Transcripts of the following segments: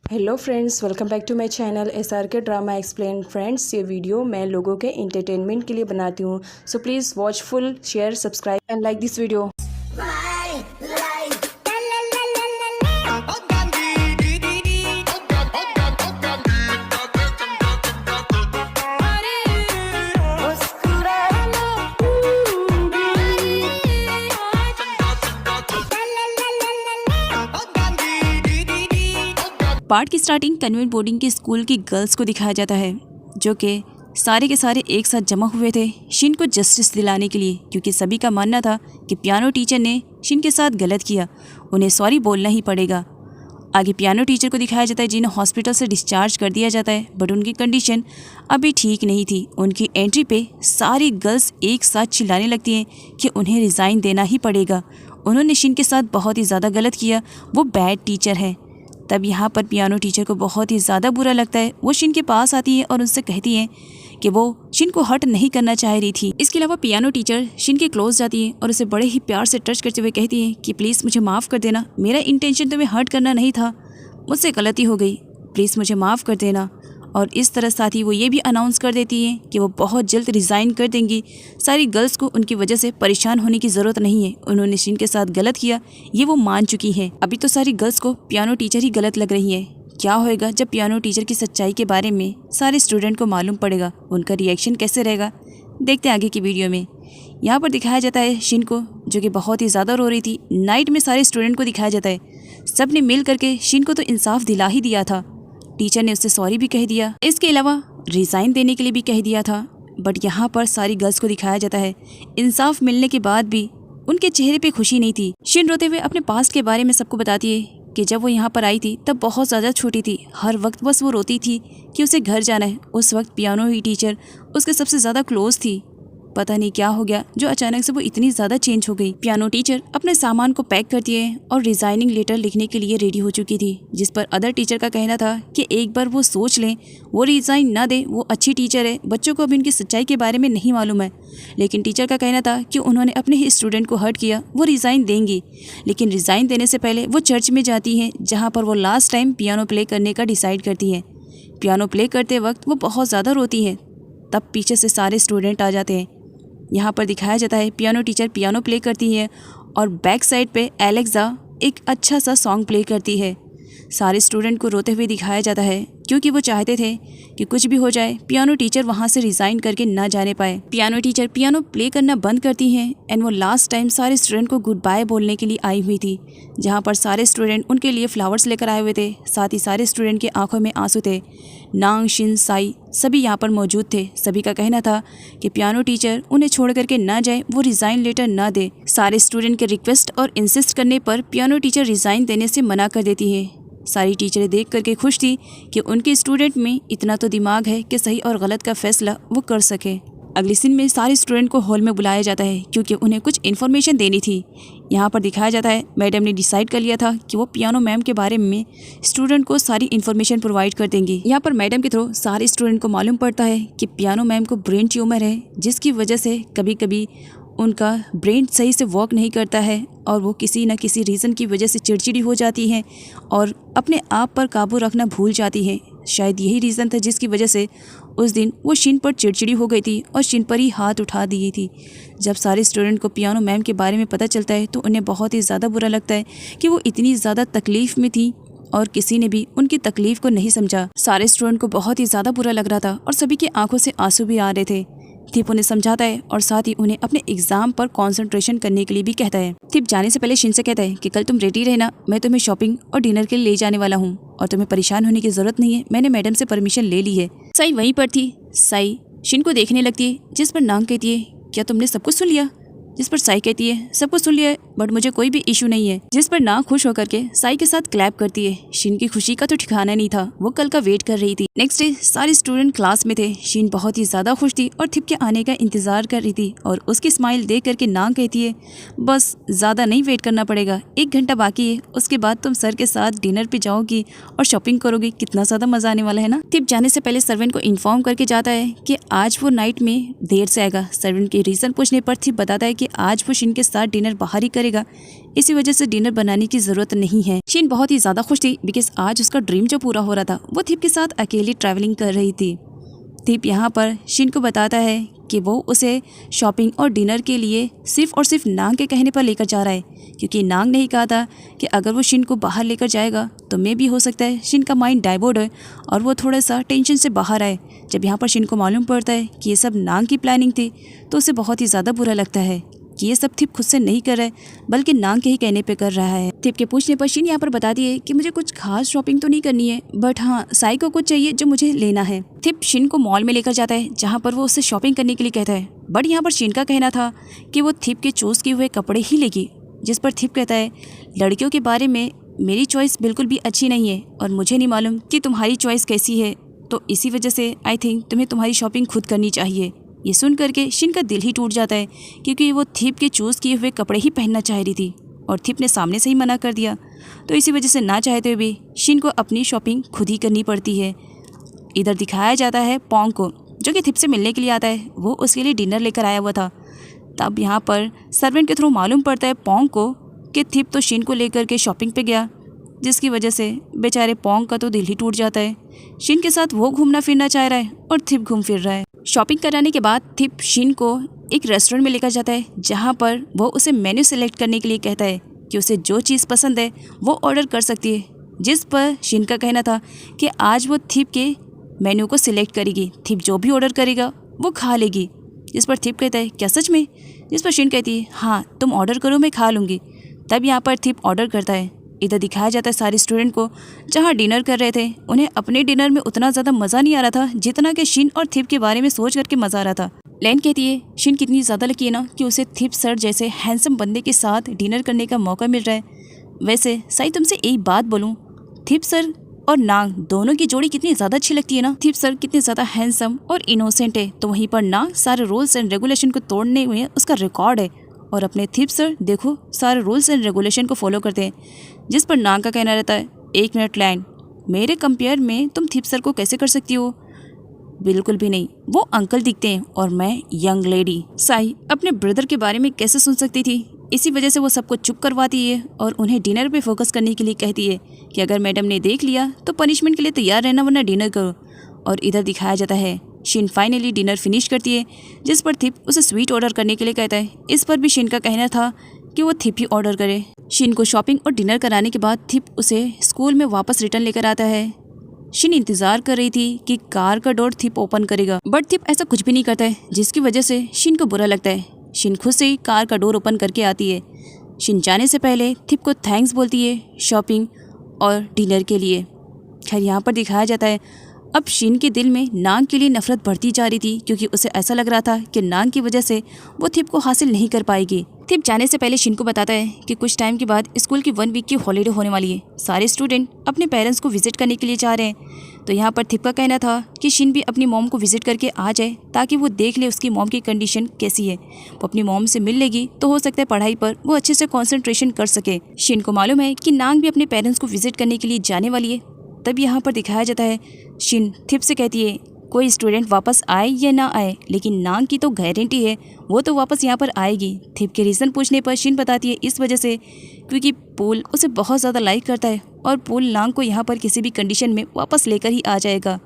Hello friends, welcome back to my channel SRK drama explain. Friends, ये video मैं लोगों के एंटरटेनमेंट के लिए बनाती हूँ, so please watch full, share, subscribe and like this video. Part की स्टार्टिंग कन्वेंट बोर्डिंग के स्कूल की गर्ल्स को दिखाया जाता है, जो कि सारे के सारे एक साथ जमा हुए थे शिन को जस्टिस दिलाने के लिए, क्योंकि सभी का मानना था कि पियानो टीचर ने शिन के साथ गलत किया, उन्हें सॉरी बोलना ही पड़ेगा। आगे पियानो टीचर को दिखाया जाता है जिन्हें हॉस्पिटल से डिस्चार्ज कर दिया जाता है, बट उनकी कंडीशन अभी ठीक नहीं थी। उनकी एंट्री पे सारी गर्ल्स एक साथ चिल्लाने लगती हैं कि उन्हें रिज़ाइन देना ही पड़ेगा, उन्होंने शिन के साथ बहुत ही ज़्यादा गलत किया, वो बैड टीचर है। तब यहाँ पर पियानो टीचर को बहुत ही ज़्यादा बुरा लगता है। वो शिन के पास आती है और उनसे कहती हैं कि वो शिन को हर्ट नहीं करना चाह रही थी। इसके अलावा पियानो टीचर शिन के क्लोज जाती है और उसे बड़े ही प्यार से टच करते हुए कहती हैं कि प्लीज़ मुझे माफ़ कर देना, मेरा इंटेंशन तुम्हें हर्ट करना नहीं था, मुझसे गलती हो गई, प्लीज़ मुझे माफ़ कर देना। और इस तरह साथ ही वो ये भी अनाउंस कर देती हैं कि वो बहुत जल्द रिज़ाइन कर देंगी। सारी गर्ल्स को उनकी वजह से परेशान होने की ज़रूरत नहीं है, उन्होंने शिन के साथ गलत किया, ये वो मान चुकी हैं। अभी तो सारी गर्ल्स को पियानो टीचर ही गलत लग रही है। क्या होएगा जब पियानो टीचर की सच्चाई के बारे में सारे स्टूडेंट को मालूम पड़ेगा, उनका रिएक्शन कैसे रहेगा, देखते हैं आगे की वीडियो में। यहाँ पर दिखाया जाता है शिन को, जो कि बहुत ही ज़्यादा रो रही थी। नाइट में सारे स्टूडेंट को दिखाया जाता है, सब ने मिल करके शिन को तो इंसाफ दिला ही दिया था, टीचर ने उससे सॉरी भी कह दिया, इसके अलावा रिज़ाइन देने के लिए भी कह दिया था। बट यहाँ पर सारी गर्ल्स को दिखाया जाता है इंसाफ मिलने के बाद भी उनके चेहरे पे खुशी नहीं थी। शिन रोते हुए अपने पास्ट के बारे में सबको बताती है कि जब वो यहाँ पर आई थी तब बहुत ज़्यादा छोटी थी, हर वक्त बस वो रोती थी कि उसे घर जाना है। उस वक्त पियानो ही टीचर उसके सबसे ज़्यादा क्लोज थी। पता नहीं क्या हो गया जो अचानक से वो इतनी ज़्यादा चेंज हो गई। पियानो टीचर अपने सामान को पैक करती है और रिज़ाइनिंग लेटर लिखने के लिए रेडी हो चुकी थी, जिस पर अदर टीचर का कहना था कि एक बार वो सोच लें, वो रिज़ाइन ना दे, वो अच्छी टीचर है, बच्चों को अभी उनकी सच्चाई के बारे में नहीं मालूम है। लेकिन टीचर का कहना था कि उन्होंने अपने ही स्टूडेंट को हर्ट किया, वो रिज़ाइन देंगी। लेकिन रिज़ाइन देने से पहले वो चर्च में जाती हैं, जहाँ पर वो लास्ट टाइम पियानो प्ले करने का डिसाइड करती हैं। पियानो प्ले करते वक्त वो बहुत ज़्यादा रोती है, तब पीछे से सारे स्टूडेंट आ जाते हैं। यहाँ पर दिखाया जाता है पियानो टीचर पियानो प्ले करती है और बैक साइड पे एलेक्सा एक अच्छा सा सॉन्ग प्ले करती है। सारे स्टूडेंट को रोते हुए दिखाया जाता है, क्योंकि वो चाहते थे कि कुछ भी हो जाए पियानो टीचर वहाँ से रिज़ाइन करके ना जाने पाए। पियानो टीचर पियानो प्ले करना बंद करती हैं एंड वो लास्ट टाइम सारे स्टूडेंट को गुड बाय बोलने के लिए आई हुई थी, जहाँ पर सारे स्टूडेंट उनके लिए फ्लावर्स लेकर आए हुए थे। साथ ही सारे स्टूडेंट की आंखों में आंसू थे। नांग, शिन, साई सभी यहाँ पर मौजूद थे। सभी का कहना था कि पियानो टीचर उन्हें छोड़ करके ना जाए, वो रिज़ाइन लेटर ना दे। सारे स्टूडेंट के रिक्वेस्ट और इंसिस्ट करने पर पियानो टीचर रिज़ाइन देने से मना कर देती है। सारी टीचरें देख करके खुश थी कि उनके स्टूडेंट में इतना तो दिमाग है कि सही और गलत का फैसला वो कर सके। अगले सीन में सारे स्टूडेंट को हॉल में बुलाया जाता है, क्योंकि उन्हें कुछ इन्फॉर्मेशन देनी थी। यहाँ पर दिखाया जाता है मैडम ने डिसाइड कर लिया था कि वो पियानो मैम के बारे में स्टूडेंट को सारी इन्फॉर्मेशन प्रोवाइड कर देंगी। यहाँ पर मैडम के थ्रू सारे स्टूडेंट को मालूम पड़ता है कि पियानो मैम को ब्रेन ट्यूमर है, जिसकी वजह से कभी कभी उनका ब्रेन सही से वर्क नहीं करता है और वो किसी न किसी रीज़न की वजह से चिड़चिड़ी हो जाती हैं और अपने आप पर काबू रखना भूल जाती हैं। शायद यही रीज़न था जिसकी वजह से उस दिन वो शिन पर चिड़चिड़ी हो गई थी और शिन पर ही हाथ उठा दिए थी। जब सारे स्टूडेंट को पियानो मैम के बारे में पता चलता है तो उन्हें बहुत ही ज़्यादा बुरा लगता है कि वो इतनी ज़्यादा तकलीफ़ में थी और किसी ने भी उनकी तकलीफ़ को नहीं समझा। सारे स्टूडेंट को बहुत ही ज़्यादा बुरा लग रहा था और सभी की आंखों से आंसू भी आ रहे थे। थिप उन्हें समझाता है और साथ ही उन्हें अपने एग्जाम पर कंसंट्रेशन करने के लिए भी कहता है। थिप जाने से पहले शिन से कहता है कि कल तुम रेडी रहना, मैं तुम्हें शॉपिंग और डिनर के लिए ले जाने वाला हूँ और तुम्हें परेशान होने की जरूरत नहीं है, मैंने मैडम से परमिशन ले ली है। साई वहीं पर थी। साई शिन को देखने लगती है, जिस पर नांग कहती है क्या तुमने सब कुछ सुन लिया, जिस पर साई कहती है सब कुछ सुन लिया है बट मुझे कोई भी इशू नहीं है, जिस पर नांग खुश होकर के साई के साथ क्लैप करती है। शिन की खुशी का तो ठिकाना नहीं था, वो कल का वेट कर रही थी। नेक्स्ट डे सारे स्टूडेंट क्लास में थे। शिन बहुत ही ज्यादा खुश थी और थिप के आने का इंतजार कर रही थी और उसकी स्माइल देख करके नांग कहती है बस ज्यादा नहीं वेट करना पड़ेगा, 1 घंटा बाकी है, उसके बाद तुम सर के साथ डिनर पे जाओगी और शॉपिंग करोगी, कितना ज्यादा मजा आने वाला है ना। थिप जाने से पहले सर्वेंट को इन्फॉर्म करके जाता है कि आज वो नाइट में देर से आएगा। सर्वेंट के रीजन पूछने पर थिप बताता है कि आज वो शिन के साथ डिनर बाहर ही करेगा, इसी वजह से डिनर बनाने की ज़रूरत नहीं है। शिन बहुत ही ज़्यादा खुश थी बिकॉज आज उसका ड्रीम जो पूरा हो रहा था। वो थिप के साथ अकेली ट्रैवलिंग कर रही थी। थिप यहाँ पर शिन को बताता है कि वो उसे शॉपिंग और डिनर के लिए सिर्फ और सिर्फ नांग के कहने पर लेकर जा रहा है, क्योंकि नांग ने ही कहा था कि अगर वो शिन को बाहर लेकर जाएगा तो मे भी हो सकता है शिन का माइंड डाइवर्ट है और वो थोड़ा सा टेंशन से बाहर आए। जब यहाँ पर शिन को मालूम पड़ता है कि ये सब नांग की प्लानिंग थी तो उसे बहुत ही ज़्यादा बुरा लगता है कि ये सब थिप खुद से नहीं कर रहा है बल्कि नांग के ही कहने पे कर रहा है। थिप के पूछने पर शिन यहाँ पर बताती है कि मुझे कुछ खास शॉपिंग तो नहीं करनी है, बट हाँ साई को कुछ चाहिए जो मुझे लेना है। थिप शिन को मॉल में लेकर जाता है जहाँ पर वो उससे शॉपिंग करने के लिए कहता है, बट यहाँ पर शिन का कहना था कि वो थिप के चूज़ किए हुए कपड़े ही लेगी, जिस पर थिप कहता है लड़कियों के बारे में मेरी चॉइस बिल्कुल भी अच्छी नहीं है और मुझे नहीं मालूम कि तुम्हारी चॉइस कैसी है, तो इसी वजह से आई थिंक तुम्हें तुम्हारी शॉपिंग खुद करनी चाहिए। ये सुन करके शिन का दिल ही टूट जाता है क्योंकि वो थिप के चूज़ किए हुए कपड़े ही पहनना चाह रही थी और थिप ने सामने से ही मना कर दिया, तो इसी वजह से ना चाहते हुए भी शिन को अपनी शॉपिंग खुद ही करनी पड़ती है। इधर दिखाया जाता है पोंग को, जो कि थिप से मिलने के लिए आता है। वो उसके लिए डिनर लेकर आया हुआ था। तब यहाँ पर सर्वेंट के थ्रू मालूम पड़ता है पोंग को कि थिप तो शिन को लेकर के शॉपिंग पे गया, जिसकी वजह से बेचारे पोंग का तो दिल ही टूट जाता है। शिन के साथ वो घूमना फिरना चाह रहा है और थिप घूम फिर रहा है। शॉपिंग कराने के बाद थिप शिन को एक रेस्टोरेंट में लेकर जाता है जहाँ पर वो उसे मेन्यू सेलेक्ट करने के लिए कहता है कि उसे जो चीज़ पसंद है वो ऑर्डर कर सकती है, जिस पर शिन का कहना था कि आज वो थिप के मेन्यू को सिलेक्ट करेगी, थिप जो भी ऑर्डर करेगा वो खा लेगी। जिस पर थिप कहता है क्या सच में, जिस पर शिन कहती है हाँ तुम ऑर्डर करो मैं खा लूँगी। तब यहाँ पर थिप ऑर्डर करता है। इधर दिखाया जाता है सारे स्टूडेंट को जहाँ डिनर कर रहे थे। उन्हें अपने डिनर में उतना ज़्यादा मज़ा नहीं आ रहा था जितना कि शिन और थिप के बारे में सोच करके मज़ा आ रहा था। लेन कहती है शिन कितनी ज़्यादा लकी है ना कि उसे थिप सर जैसे हैंडसम बंदे के साथ डिनर करने का मौका मिल रहा है। वैसे साई तुमसे एक बात बोलूँ, थिप सर और नांग दोनों की जोड़ी कितनी ज़्यादा अच्छी लगती है ना। थिप सर कितने ज़्यादा हैंडसम और इनोसेंट है, तो वहीं पर नांग सारे रूल्स एंड रेगुलेशन को तोड़ने में उसका रिकॉर्ड है। और अपने थिप सर देखो सारे रूल्स एंड रेगुलेशन को फॉलो करते हैं, जिस पर नांग का कहना रहता है 1 मिनट लैंड, मेरे कंपेयर में तुम थिप सर को कैसे कर सकती हो, बिल्कुल भी नहीं, वो अंकल दिखते हैं और मैं यंग लेडी। साई अपने ब्रदर के बारे में कैसे सुन सकती थी, इसी वजह से वो सबको चुप करवाती है और उन्हें डिनर पे फोकस करने के लिए कहती है कि अगर मैडम ने देख लिया तो पनिशमेंट के लिए तैयार रहना वरना डिनर करो। और इधर दिखाया जाता है शिन फाइनली डिनर फिनिश करती है, जिस पर थिप उसे स्वीट ऑर्डर करने के लिए कहता है। इस पर भी शिन का कहना था कि वो थिप ही ऑर्डर करे। शिन को शॉपिंग और डिनर कराने के बाद थिप उसे स्कूल में वापस रिटर्न लेकर आता है। शिन इंतजार कर रही थी कि कार का डोर थिप ओपन करेगा, बट थिप ऐसा कुछ भी नहीं करता है, जिसकी वजह से शिन को बुरा लगता है। शिन खुद से ही कार का डोर ओपन करके आती है। शिन जाने से पहले थिप को थैंक्स बोलती है शॉपिंग और डिनर के लिए। खैर यहाँ पर दिखाया जाता है अब शिन के दिल में नांग के लिए नफरत बढ़ती जा रही थी, क्योंकि उसे ऐसा लग रहा था कि नांग की वजह से वो थिप को हासिल नहीं कर पाएगी। थिप जाने से पहले शिन को बताता है कि कुछ टाइम के बाद स्कूल की 1 वीक की हॉलीडे होने वाली है। सारे स्टूडेंट अपने पेरेंट्स को विजिट करने के लिए जा रहे हैं। तो यहाँ पर थिप का कहना था कि शिन भी अपनी मॉम को विजिट करके आ जाए ताकि वो देख ले उसकी मॉम की कंडीशन कैसी है। वो अपनी मॉम से मिल लेगी तो हो सकता है पढ़ाई पर वो अच्छे से कॉन्सेंट्रेशन कर सके। शिन को मालूम है कि नांग भी अपने पेरेंट्स को विजिट करने के लिए जाने वाली है। तब यहाँ पर दिखाया जाता है शिन थिप से कहती है कोई स्टूडेंट वापस आए या ना आए, लेकिन नांग की तो गारंटी है वो तो वापस यहाँ पर आएगी। थिप के रीज़न पूछने पर शिन बताती है इस वजह से क्योंकि पूल उसे बहुत ज़्यादा लाइक करता है और पूल नांग को यहाँ पर किसी भी कंडीशन में वापस लेकर ही आ जाएगा,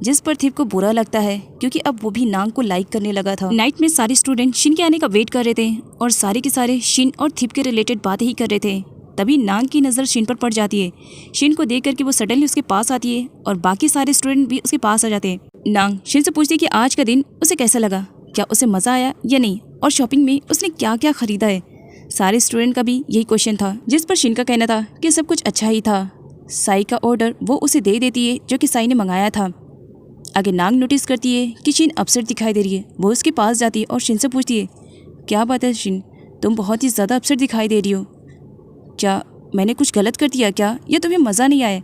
जिस पर थिप को बुरा लगता है क्योंकि अब वो भी नांग को लाइक करने लगा था। नाइट में सारे स्टूडेंट शिन के आने का वेट कर रहे थे और सारे के सारे शिन और थिप के रिलेटेड बातें ही कर रहे थे। तभी नांग की नज़र शिन पर पड़ जाती है। शिन को देख करके वो सडनली उसके पास आती है और बाकी सारे स्टूडेंट भी उसके पास आ जाते हैं। नांग शिन से पूछती है कि आज का दिन उसे कैसा लगा, क्या उसे मज़ा आया या नहीं, और शॉपिंग में उसने क्या क्या खरीदा है। सारे स्टूडेंट का भी यही क्वेश्चन था, जिस पर शिन का कहना था कि सब कुछ अच्छा ही था। साई का ऑर्डर वो उसे दे देती है जो कि साई ने मंगाया था। आगे नांग नोटिस करती है कि शिन अपसेट दिखाई दे रही है। वो उसके पास जाती है और शिन से पूछती है क्या बात है शिन, तुम बहुत ही ज़्यादा अपसेट दिखाई दे रही हो, क्या मैंने कुछ गलत कर दिया क्या, या तुम्हें मज़ा नहीं आया।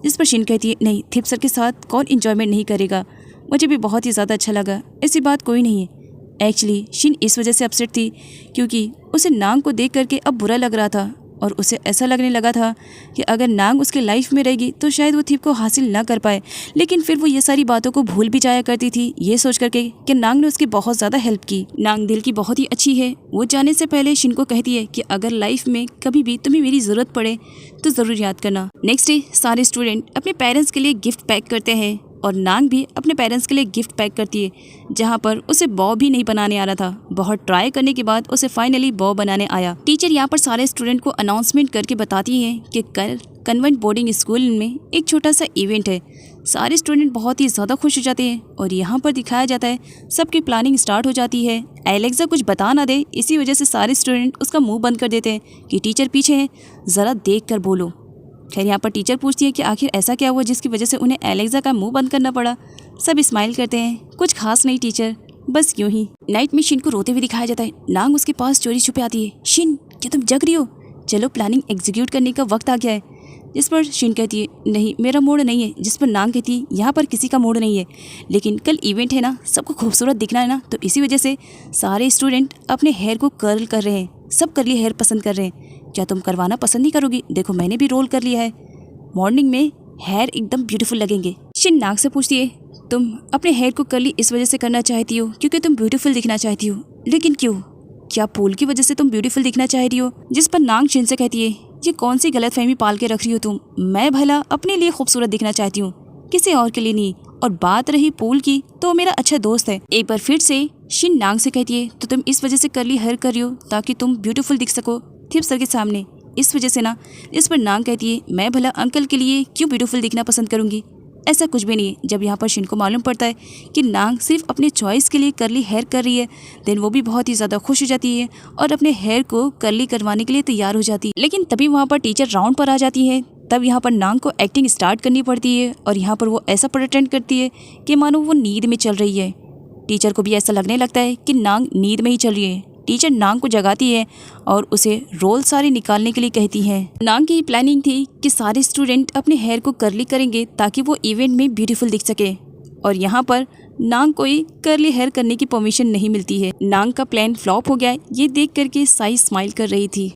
इस पर शिन कहती है नहीं, थिप सर के साथ कौन इन्जॉयमेंट नहीं करेगा, मुझे भी बहुत ही ज़्यादा अच्छा लगा, ऐसी बात कोई नहीं है। एक्चुअली शिन इस वजह से अपसेट थी क्योंकि उसे नांग को देख करके अब बुरा लग रहा था और उसे ऐसा लगने लगा था कि अगर नांग उसके लाइफ में रहेगी तो शायद वो थिप को हासिल ना कर पाए। लेकिन फिर वो ये सारी बातों को भूल भी जाया करती थी, ये सोच करके कि नांग ने उसकी बहुत ज़्यादा हेल्प की। नांग दिल की बहुत ही अच्छी है। वो जाने से पहले शिन को कहती है कि अगर लाइफ में कभी भी तुम्हें मेरी ज़रूरत पड़े तो ज़रूर याद करना। नेक्स्ट डे सारे स्टूडेंट अपने पेरेंट्स के लिए गिफ्ट पैक करते हैं और नांग भी अपने पेरेंट्स के लिए गिफ्ट पैक करती है, जहाँ पर उसे बॉ भी नहीं बनाने आ रहा था। बहुत ट्राई करने के बाद उसे फाइनली बॉ बनाने आया। टीचर यहाँ पर सारे स्टूडेंट को अनाउंसमेंट करके बताती है कि कल कन्वेंट बोर्डिंग स्कूल में एक छोटा सा इवेंट है। सारे स्टूडेंट बहुत ही ज़्यादा खुश हो जाते हैं और यहाँ पर दिखाया जाता है सबकी प्लानिंग स्टार्ट हो जाती है। एलेक्सा कुछ बता ना दे, इसी वजह से सारे स्टूडेंट उसका मुँह बंद कर देते हैं कि टीचर पीछे है, ज़रा देख कर बोलो। खैर यहाँ पर टीचर पूछती है कि आखिर ऐसा क्या हुआ जिसकी वजह से उन्हें एलेक्सा का मुंह बंद करना पड़ा। सब स्माइल करते हैं, कुछ खास नहीं टीचर, बस यूं ही। नाइट में शिन को रोते हुए दिखाया जाता है। नांग उसके पास चोरी छुपे आती है। शिन, क्या तुम जग रही हो? चलो प्लानिंग एग्जीक्यूट करने का वक्त आ गया है। जिस पर शिन कहती है नहीं मेरा मूड नहीं है। जिस पर नांग कहती है यहाँ पर किसी का मूड नहीं है, लेकिन कल इवेंट है ना, सबको खूबसूरत दिखना है ना, तो इसी वजह से सारे स्टूडेंट अपने हेयर को कर्ल कर रहे हैं। सब कर्ली हेयर पसंद कर रहे हैं। क्या तुम करवाना पसंद नहीं करोगी? देखो मैंने भी रोल कर लिया है, मॉर्निंग में हेयर एकदम ब्यूटीफुल लगेंगे। शिन नाग से पूछती है तुम अपने हेयर को कर्ली इस वजह से करना चाहती हो क्योंकि तुम ब्यूटीफुल दिखना चाहती हो, लेकिन क्यों? क्या पूल की वजह से तुम ब्यूटीफुल दिखना चाह रही हो? जिस पर नांग शिन से कहती है ये कौन सी गलतफहमी पाल के रख रही हो तुम? मैं भला अपने लिए खूबसूरत दिखना चाहती हूँ, किसी और के लिए नहीं। और बात रही पूल की, तो मेरा अच्छा दोस्त है। एक बार फिर से शिन नांग से कहती है तो तुम इस वजह से कर्ली हेयर कर रही हो ताकि तुम ब्यूटीफुल दिख सको थिप सर के सामने, इस वजह से ना। इस पर नांग कहती है मैं भला अंकल के लिए क्यों ब्यूटीफुल दिखना पसंद करूंगी? ऐसा कुछ भी नहीं है। जब यहाँ पर शिन को मालूम पड़ता है कि नांग सिर्फ अपने चॉइस के लिए कर्ली हेयर कर रही है, देन वो भी बहुत ही ज़्यादा खुश हो जाती है और अपने हेयर को कर्ली करवाने के लिए तैयार हो जाती है। लेकिन तभी वहाँ पर टीचर राउंड पर आ जाती है। तब यहाँ पर नांग को एक्टिंग स्टार्ट करनी पड़ती है और यहाँ पर वो ऐसा प्रिटेंड करती है कि मानो वो नींद में चल रही है। टीचर को भी ऐसा लगने लगता है कि नांग नींद में ही चल रही है। टीचर नांग को जगाती है और उसे रोल सारे निकालने के लिए कहती है। नांग की प्लानिंग थी कि सारे स्टूडेंट अपने हेयर को कर्ली करेंगे ताकि वो इवेंट में ब्यूटीफुल दिख सके, और यहाँ पर नांग को ही कर्ली हेयर करने की परमिशन नहीं मिलती है। नांग का प्लान फ्लॉप हो गया, ये देख करके साई स्माइल कर रही थी।